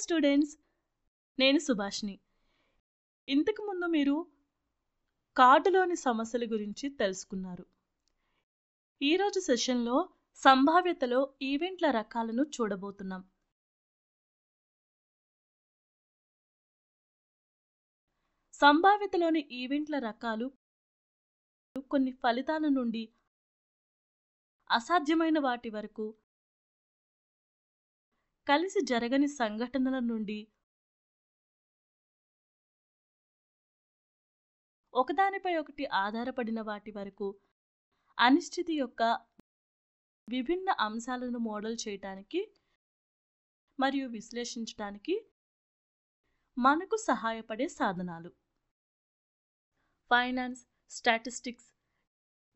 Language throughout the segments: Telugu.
స్టూడెంట్స్, నేను సుభాష్ని. ఇంతకు ముందు మీరు కార్డులోని సమస్యల గురించి తెలుసుకున్నారు. ఈరోజు సెషన్లో సంభావ్యతలో ఈవెంట్ల రకాలను చూడబోతున్నాం. సంభావ్యతలోని ఈవెంట్ల రకాలు కొన్ని ఫలితాల నుండి అసాధ్యమైన వాటి వరకు, కలిసి జరగని సంఘటనల నుండి ఒకదానిపై ఒకటి ఆధారపడిన వాటి వరకు అనిశ్చితి యొక్క విభిన్న అంశాలను మోడల్ చేయడానికి మరియు విశ్లేషించడానికి మనకు సహాయపడే సాధనాలు. ఫైనాన్స్, స్టాటిస్టిక్స్,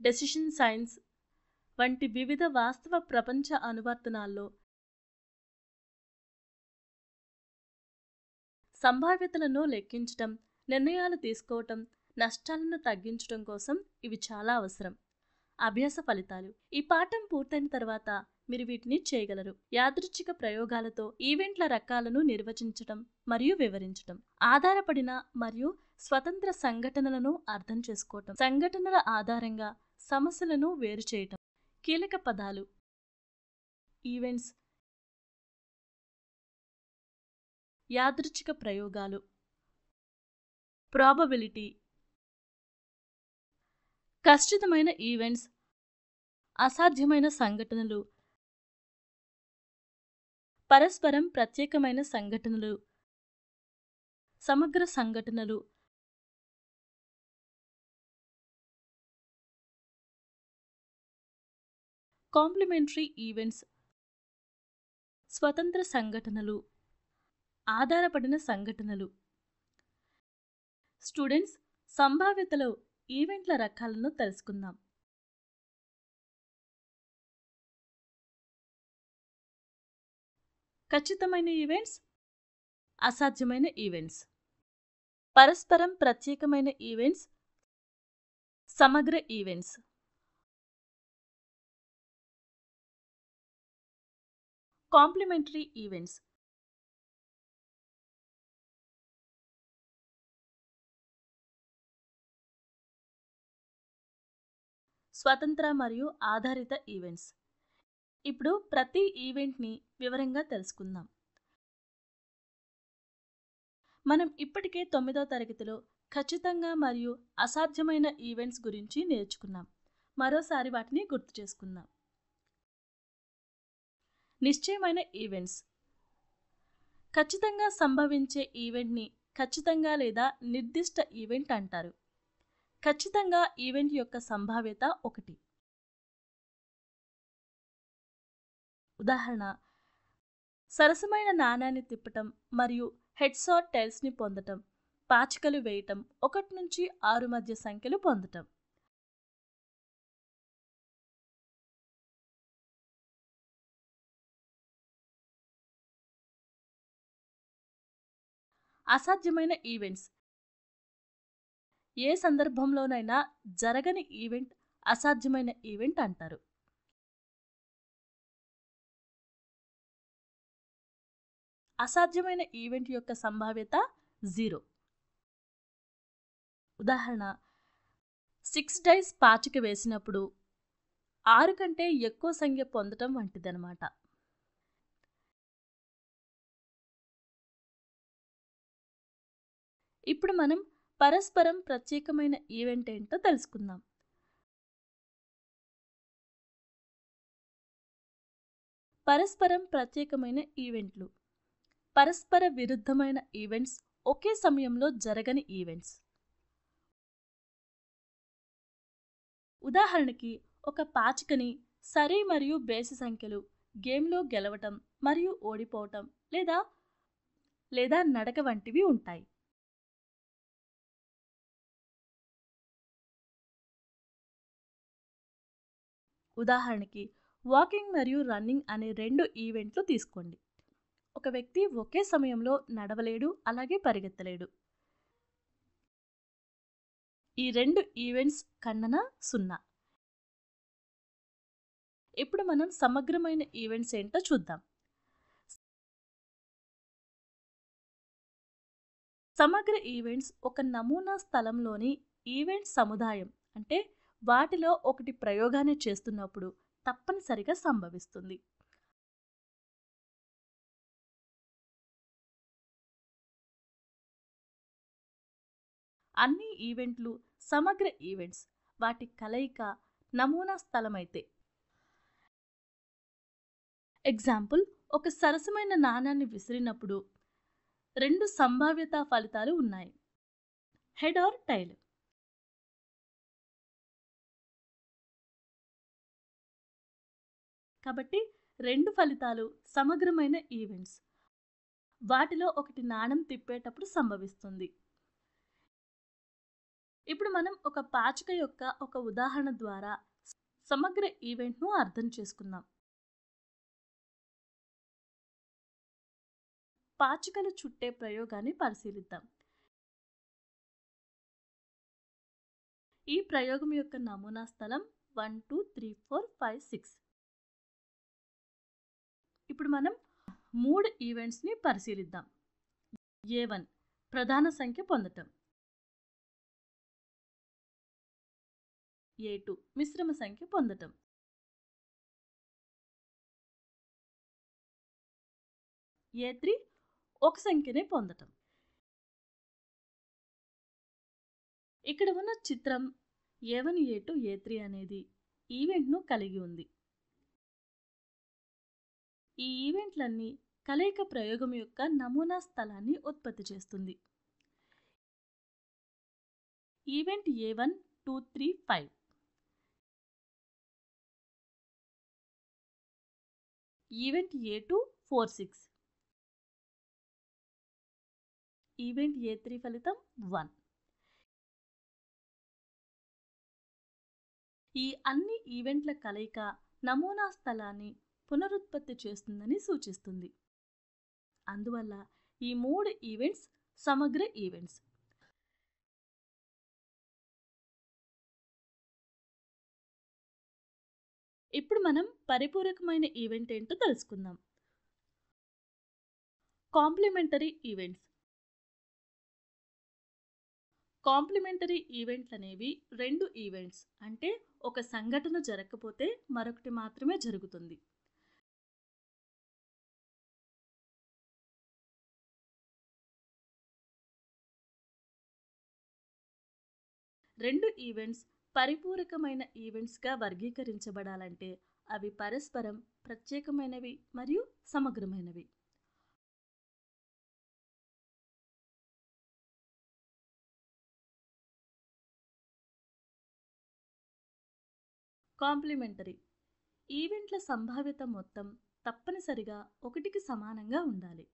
డెసిషన్ సైన్స్ వంటి వివిధ వాస్తవ ప్రపంచ అనువర్తనాల్లో సంభావ్యతలను లెక్కించటం, నిర్ణయాలు తీసుకోవటం, నష్టాలను తగ్గించడం కోసం ఇవి చాలా అవసరం. అభ్యాస ఫలితాలు. ఈ పాఠం పూర్తయిన తర్వాత మీరు వీటిని చేయగలరు. యాదృచ్ఛిక ప్రయోగాలతో ఈవెంట్ల రకాలను నిర్వచించటం మరియు వివరించటం. ఆధారపడిన మరియు స్వతంత్ర సంఘటనలను అర్థం చేసుకోవటం. సంఘటనల ఆధారంగా సమస్యలను వేరు చేయటం. కీలక పదాలు: ఈవెంట్స్, యాదృచ్ఛిక ప్రయోగాలు, ప్రాబబిలిటీ, ఖచ్చితమైన ఈవెంట్స్, అసాధ్యమైన సంఘటనలు, పరస్పరం ప్రత్యేకమైన సంఘటనలు, సమగ్ర సంఘటనలు, కాంప్లిమెంటరీ ఈవెంట్స్, స్వతంత్ర సంఘటనలు, ఆధారపడిన సంఘటనలు. స్టూడెంట్స్, సంభావ్యతలో ఈవెంట్ల రకాలను తెలుసుకుందాం. ఖచ్చితమైన ఈవెంట్స్, అసాధ్యమైన ఈవెంట్స్, పరస్పరం ప్రత్యేకమైన ఈవెంట్స్, సమగ్ర ఈవెంట్స్. Complementary events. స్వతంత్ర మరియు ఆధారిత ఈవెంట్స్. ఇప్పుడు ప్రతి ఈవెంట్ని వివరంగా తెలుసుకుందాం. మనం ఇప్పటికే 9వ తరగతిలో ఖచ్చితంగా మరియు అసాధ్యమైన ఈవెంట్స్ గురించి నేర్చుకున్నాం. మరోసారి వాటిని గుర్తు చేసుకుందాం. నిశ్చయమైన ఈవెంట్స్. ఖచ్చితంగా సంభవించే ఈవెంట్ని ఖచ్చితంగా లేదా నిర్దిష్ట ఈవెంట్ అంటారు. ఖచ్చితంగా ఈవెంట్ యొక్క సంభావ్యత 1. ఉదాహరణ: సరసమైన నాణాన్ని తిప్పటం మరియు హెడ్స్ ఆర్ టైల్స్ని పొందటం, పాచికలు వేయటం, 1 నుంచి 6 మధ్య సంఖ్యలు పొందటం. అసాధ్యమైన ఈవెంట్స్. ఏ సందర్భంలోనైనా జరగని ఈవెంట్ అసాధ్యమైన ఈవెంట్ అంటారు. అసాధ్యమైన ఈవెంట్ యొక్క సంభావ్యత 0. ఉదాహరణ: 6 డైస్ పాచిక వేసినప్పుడు 6 కంటే ఎక్కువ సంఖ్య పొందటం వంటిదన్నమాట. ఇప్పుడు మనం పరస్పరం ప్రత్యేకమైన ఈవెంట్ ఏంటో తెలుసుకుందాం. పరస్పరం ప్రత్యేకమైన ఈవెంట్లు. పరస్పర విరుద్ధమైన ఈవెంట్స్, ఒకే సమయంలో జరగని ఈవెంట్స్. ఉదాహరణకి, ఒక పాచికని సరి మరియు బేసి సంఖ్యలు, గేమ్లో గెలవటం మరియు ఓడిపోవటం, లేదా నడక వంటివి ఉంటాయి. ఉదాహరణకి, వాకింగ్ మరియు రన్నింగ్ అనే 2 ఈవెంట్లు తీసుకోండి. ఒక వ్యక్తి ఒకే సమయంలో నడవలేడు, అలాగే పరిగెత్తలేడు. ఈ 2 ఈవెంట్స్ ఖండన 0. ఇప్పుడు మనం సమగ్రమైన ఈవెంట్స్ ఏంటో చూద్దాం. సమగ్ర ఈవెంట్స్ ఒక నమూనా స్థలంలోని ఈవెంట్ సముదాయం, అంటే వాటిలో ఒకటి ప్రయోగాన్ని చేస్తున్నప్పుడు తప్పనిసరిగా సంభవిస్తుంది. అన్ని ఈవెంట్లు సమగ్ర ఈవెంట్స్, వాటి కలయిక నమూనా స్థలమైతే. ఎగ్జాంపుల్, ఒక సరసమైన నాణాన్ని విసిరినప్పుడు రెండు సంభావ్యత ఫలితాలు ఉన్నాయి, హెడ్ ఆర్ టైల్. కాబట్టి రెండు ఫలితాలు సమగ్రమైన ఈవెంట్స్, వాటిలో ఒకటి నాణం తిప్పేటప్పుడు సంభవిస్తుంది. ఇప్పుడు మనం ఒక పాచిక యొక్క ఒక ఉదాహరణ ద్వారా సమగ్ర ఈవెంట్ను అర్థం చేసుకుందాం. పాచికలు చుట్టే ప్రయోగాన్ని పరిశీలిద్దాం. ఈ ప్రయోగం యొక్క నమూనా స్థలం 1 2 3 4 5 6. ఇప్పుడు మనం 3 ఈవెంట్స్ని పరిశీలిద్దాం. A1 ప్రధాన సంఖ్య పొందటం, A2 మిశ్రమ సంఖ్య పొందటం, A3 ఒక సంఖ్యనే పొందటం. ఇక్కడ ఉన్న చిత్రం A1 A2 A3 అనేది ఈవెంట్ను కలిగి ఉంది. ఈ ఈవెంట్లన్నీ కలయిక ప్రయోగం యొక్క నమూనా స్థలాన్ని ఉత్పత్తి చేస్తుంది. Event A1 2 3 5, event A2 4 6, event A3 ఫలితం 1. ఈ అన్ని ఈవెంట్ల కలయిక నమూనా స్థలాన్ని పునరుత్పత్తి చేస్తుందని సూచిస్తుంది. అందువల్ల ఈ 3 ఈవెంట్స్ సమగ్ర ఈవెంట్స్. ఇప్పుడు మనం పరిపూరకమైన ఈవెంట్ ఏంటో తెలుసుకుందాం. Complementary events. కాంప్లిమెంటరీ ఈవెంట్లు అనేవి రెండు ఈవెంట్స్, అంటే ఒక సంఘటన జరగకపోతే మరొకటి మాత్రమే జరుగుతుంది. రెండు ఈవెంట్స్ పరిపూరకమైన ఈవెంట్స్గా వర్గీకరించబడాలంటే అవి పరస్పరం ప్రత్యేకమైనవి మరియు సమగ్రమైనవి. కాంప్లిమెంటరీ ఈవెంట్ల సంభావ్యత మొత్తం తప్పనిసరిగా 1కి సమానంగా ఉండాలి.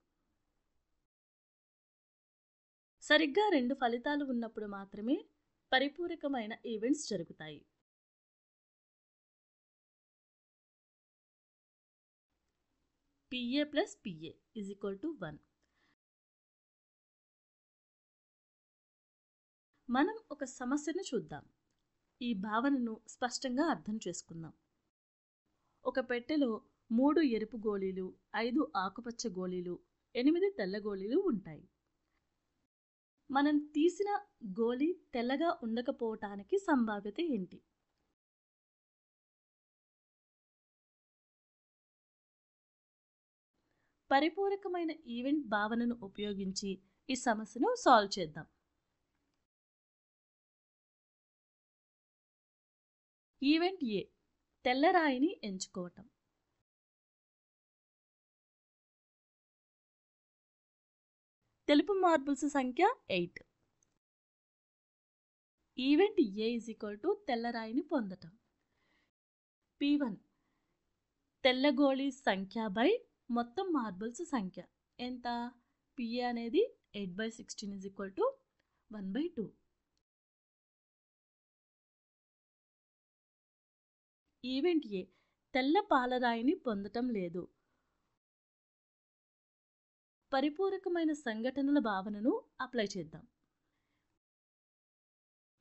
సరిగ్గా రెండు ఫలితాలు ఉన్నప్పుడు మాత్రమే పరిపూరకమైన ఈవెంట్స్ జరుగుతాయి. PA + PA = 1. మనం ఒక సమస్యను చూద్దాం. ఈ భావనను స్పష్టంగా అర్థం చేసుకుందాం. ఒక పెట్టెలో 3 ఎరుపు గోళీలు, 5 ఆకుపచ్చ గోళీలు, 8 తెల్ల గోళీలు ఉంటాయి. మనం తీసిన గోళీ తెల్లగా ఉండకపోవటానికి సంభావ్యత ఏంటి? పరిపూరకమైన ఈవెంట్ భావనను ఉపయోగించి ఈ సమస్యను సాల్వ్ చేద్దాం. ఈవెంట్ A, తెల్ల రాయిని ఎంచుకోవటం. తెలుపు మార్బుల్స్ సంఖ్య 8. ఈవెంట్ A = తెల్ల రాయిని పొందటం. P1 తెల్ల గోళీ సంఖ్య బై మొత్తం మార్బుల్స్ సంఖ్య ఎంత? PA అనేది 8/16 = 1/2. ఈవెంట్ A తెల్ల పాలరాయిని పొందటం లేదు. పరిపూరకమైన సంఘటనల భావనను అప్లై చేద్దాం.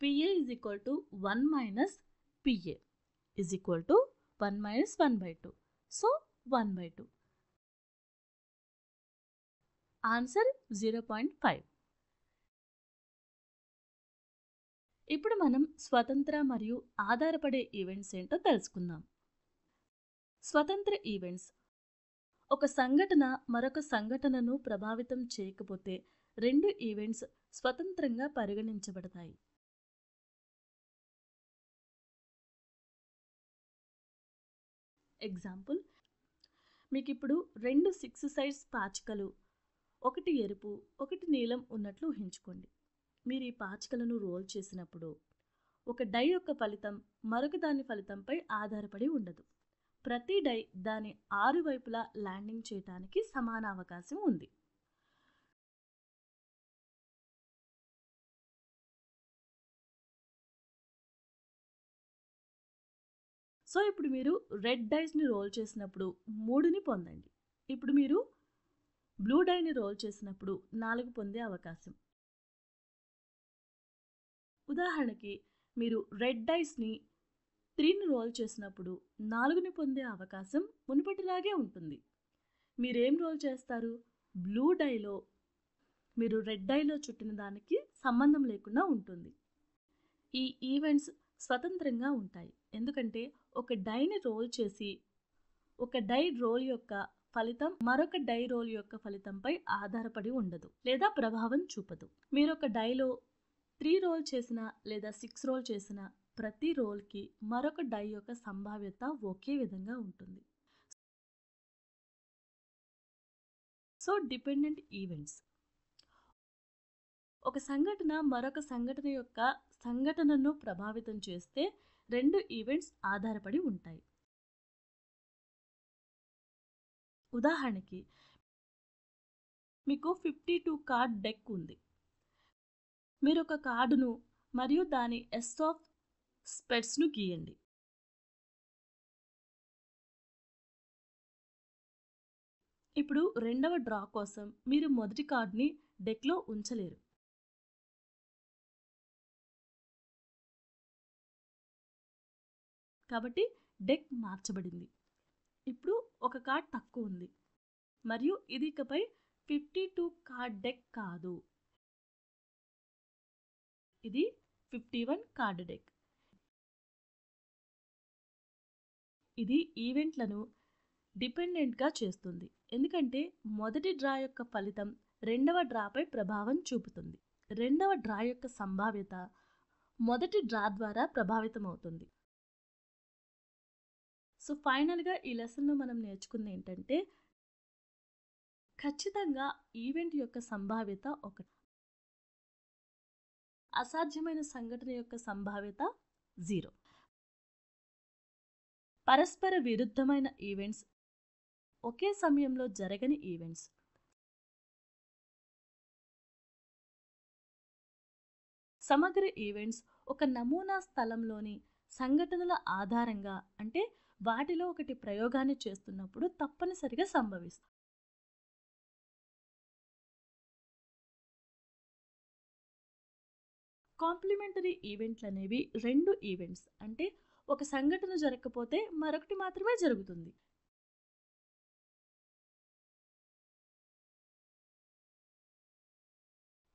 PA = 1 - PA = 1 - 1/2. సో 1/2. ఆన్సర్ 0.5. ఇప్పుడు మనం స్వతంత్ర మరియు ఆధారపడే ఈవెంట్స్ ఏంటో తెలుసుకుందాం. స్వతంత్ర ఈవెంట్స్ ఒక సంఘటన మరొక సంఘటనను ప్రభావితం చేయకపోతే రెండు ఈవెంట్స్ స్వతంత్రంగా పరిగణించబడతాయి. ఎగ్జాంపుల్, మీకు ఇప్పుడు రెండు 6 సైడ్స్ పాచికలు, ఒకటి ఎరుపు ఒకటి నీలం ఉన్నట్లు ఊహించుకోండి. మీరు ఈ పాచికలను రోల్ చేసినప్పుడు ఒక డై యొక్క ఫలితం మరొక దాని ఫలితంపై ఆధారపడి ఉండదు. ప్రతి డై దాని 6 వైపులా ల్యాండింగ్ చేయడానికి సమాన అవకాశం ఉంది. సో ఇప్పుడు మీరు రెడ్ డైస్ని రోల్ చేసినప్పుడు 3ని పొందండి. ఇప్పుడు మీరు బ్లూ డైని రోల్ చేసినప్పుడు 4 పొందే అవకాశం. ఉదాహరణకి మీరు రెడ్ డైస్ని 3ని రోల్ చేసినప్పుడు 4ని పొందే అవకాశం మునుపటిలాగే ఉంటుంది. మీరేం రోల్ చేస్తారు? బ్లూ డైలో మీరు రెడ్ డైలో చుట్టిన దానికి సంబంధం లేకుండా ఉంటుంది. ఈ ఈవెంట్స్ స్వతంత్రంగా ఉంటాయి, ఎందుకంటే ఒక డైని రోల్ చేసి ఒక డై రోల్ యొక్క ఫలితం మరొక డై రోల్ యొక్క ఫలితంపై ఆధారపడి ఉండదు లేదా ప్రభావం చూపదు. మీరు ఒక డైలో 3 రోల్ చేసిన లేదా 6 రోల్ చేసిన ప్రతి రోల్కి మరొక డై యొక్క సంభావ్యత ఒకే విధంగా ఉంటుంది. సో డిపెండెంట్ ఈవెంట్స్ ఒక సంఘటన మరొక సంఘటన యొక్క సంఘటనను ప్రభావితం చేస్తే రెండు ఈవెంట్స్ ఆధారపడి ఉంటాయి. ఉదాహరణకి మీకు 52 కార్డ్ డెక్ ఉంది. మీరు ఒక కార్డును మరియు దాని ఎస్ ఆఫ్ స్పెడ్స్ను గీయండి. ఇప్పుడు రెండవ డ్రా కోసం మీరు మొదటి కార్డుని డెక్లో ఉంచలేరు. కాబట్టి డెక్ మార్చబడింది. ఇప్పుడు ఒక కార్డ్ తక్కువ ఉంది మరియు ఇది ఇకపై 52 కార్డ్ డెక్ కాదు, ఇది 51 కార్డ్ డెక్. ఇది ఈవెంట్లను డిపెండెంట్గా చేస్తుంది, ఎందుకంటే మొదటి డ్రా యొక్క ఫలితం రెండవ డ్రాపై ప్రభావం చూపుతుంది. రెండవ డ్రా యొక్క సంభావ్యత మొదటి డ్రా ద్వారా ప్రభావితమవుతుంది. సో ఫైనల్గా ఈ లెసన్లో మనం నేర్చుకుంది ఏంటంటే, ఖచ్చితంగా ఈవెంట్ యొక్క సంభావ్యత ఒకటి, అసాధ్యమైన సంఘటన యొక్క సంభావ్యత 0. పరస్పర విరుద్ధమైన ఈవెంట్స్ ఒకే సమయంలో జరగని ఈవెంట్స్. సమగ్ర ఈవెంట్స్ ఒక నమూనా స్థలంలోని సంఘటనల ఆధారంగా, అంటే వాటిలో ఒకటి ప్రయోగాన్ని చేస్తున్నప్పుడు తప్పనిసరిగా సంభవిస్తాయి. కాంప్లిమెంటరీ ఈవెంట్లు అనేవి రెండు ఈవెంట్స్, అంటే ఒక సంఘటన జరగకపోతే మరొకటి మాత్రమే జరుగుతుంది.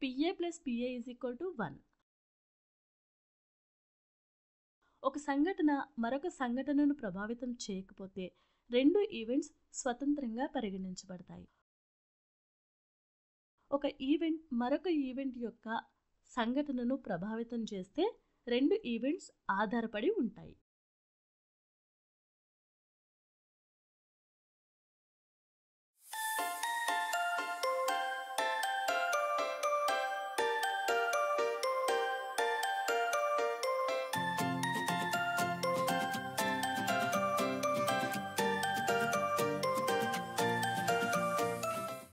PA + PA = 1. ఒక సంఘటన మరొక సంఘటనను ప్రభావితం చేయకపోతే రెండు ఈవెంట్స్ స్వతంత్రంగా పరిగణించబడతాయి. ఒక ఈవెంట్ మరొక ఈవెంట్ యొక్క సంఘటనను ప్రభావితం చేస్తే రెండు ఈవెంట్స్ ఆధారపడి ఉంటాయి.